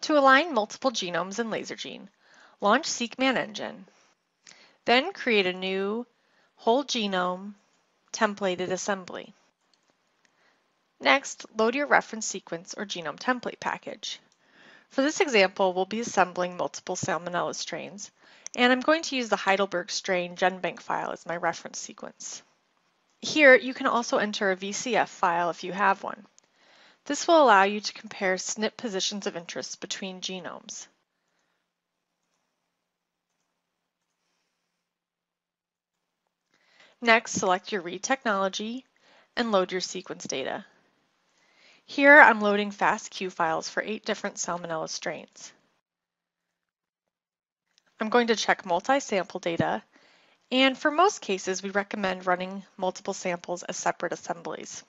To align multiple genomes in LaserGene, launch SeqMan Engine. Then create a new whole genome templated assembly. Next, load your reference sequence or genome template package. For this example, we'll be assembling multiple Salmonella strains, and I'm going to use the Heidelberg strain GenBank file as my reference sequence. Here, you can also enter a VCF file if you have one. This will allow you to compare SNP positions of interest between genomes. Next, select your read technology and load your sequence data. Here, I'm loading FASTQ files for 8 different Salmonella strains. I'm going to check multi-sample data, and for most cases, we recommend running multiple samples as separate assemblies.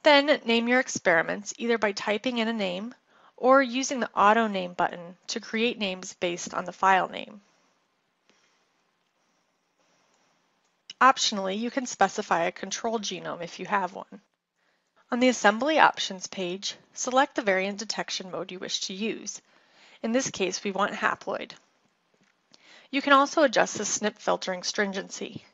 Then name your experiments either by typing in a name or using the Auto Name button to create names based on the file name. Optionally, you can specify a control genome if you have one. On the Assembly Options page, select the variant detection mode you wish to use. In this case, we want haploid. You can also adjust the SNP filtering stringency.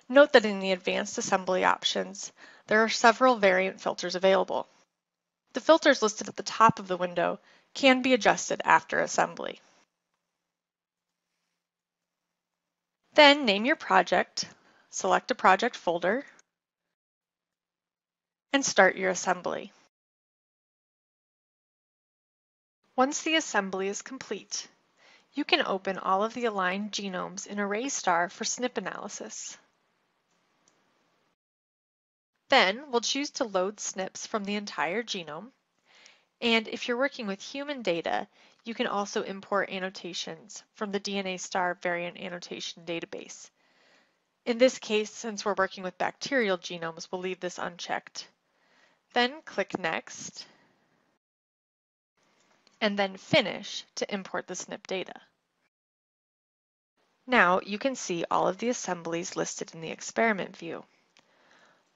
Note that in the Advanced Assembly options, there are several variant filters available. The filters listed at the top of the window can be adjusted after assembly. Then name your project, select a project folder, and start your assembly. Once the assembly is complete, you can open all of the aligned genomes in ArrayStar for SNP analysis. Then we'll choose to load SNPs from the entire genome, and if you're working with human data, you can also import annotations from the DNASTAR variant annotation database. In this case, since we're working with bacterial genomes, we'll leave this unchecked. Then click Next, and then Finish to import the SNP data. Now you can see all of the assemblies listed in the experiment view.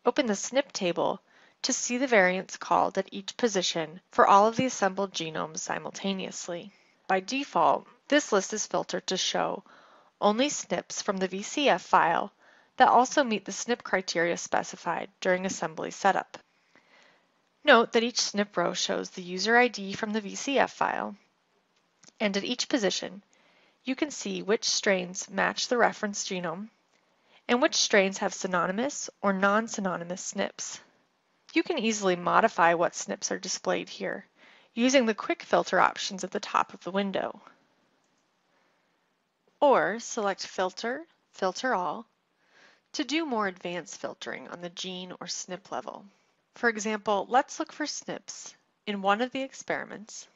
Open the SNP table to see the variants called at each position for all of the assembled genomes simultaneously. By default, this list is filtered to show only SNPs from the VCF file that also meet the SNP criteria specified during assembly setup. Note that each SNP row shows the user ID from the VCF file, and at each position, you can see which strains match the reference genome and which strains have synonymous or non-synonymous SNPs. You can easily modify what SNPs are displayed here using the quick filter options at the top of the window. Or select Filter, Filter All to do more advanced filtering on the gene or SNP level. For example, let's look for SNPs in one of the experiments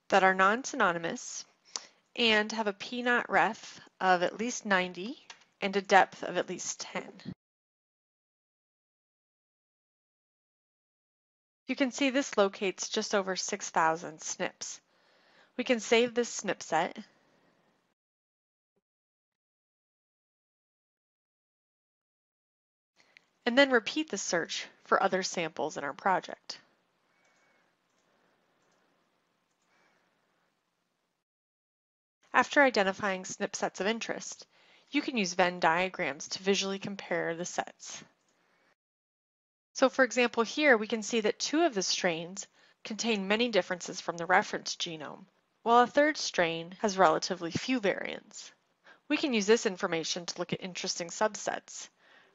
that are non-synonymous and have a p-naught ref of at least 90 and a depth of at least 10. You can see this locates just over 6,000 SNPs. We can save this SNP set and then repeat the search for other samples in our project. After identifying SNP sets of interest, you can use Venn diagrams to visually compare the sets. So for example, here we can see that 2 of the strains contain many differences from the reference genome, while a third strain has relatively few variants. We can use this information to look at interesting subsets.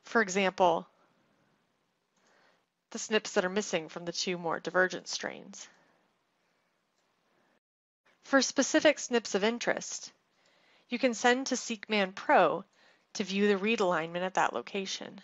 For example, the SNPs that are missing from the 2 more divergent strains. For specific SNPs of interest, you can send to SeqMan Pro to view the read alignment at that location.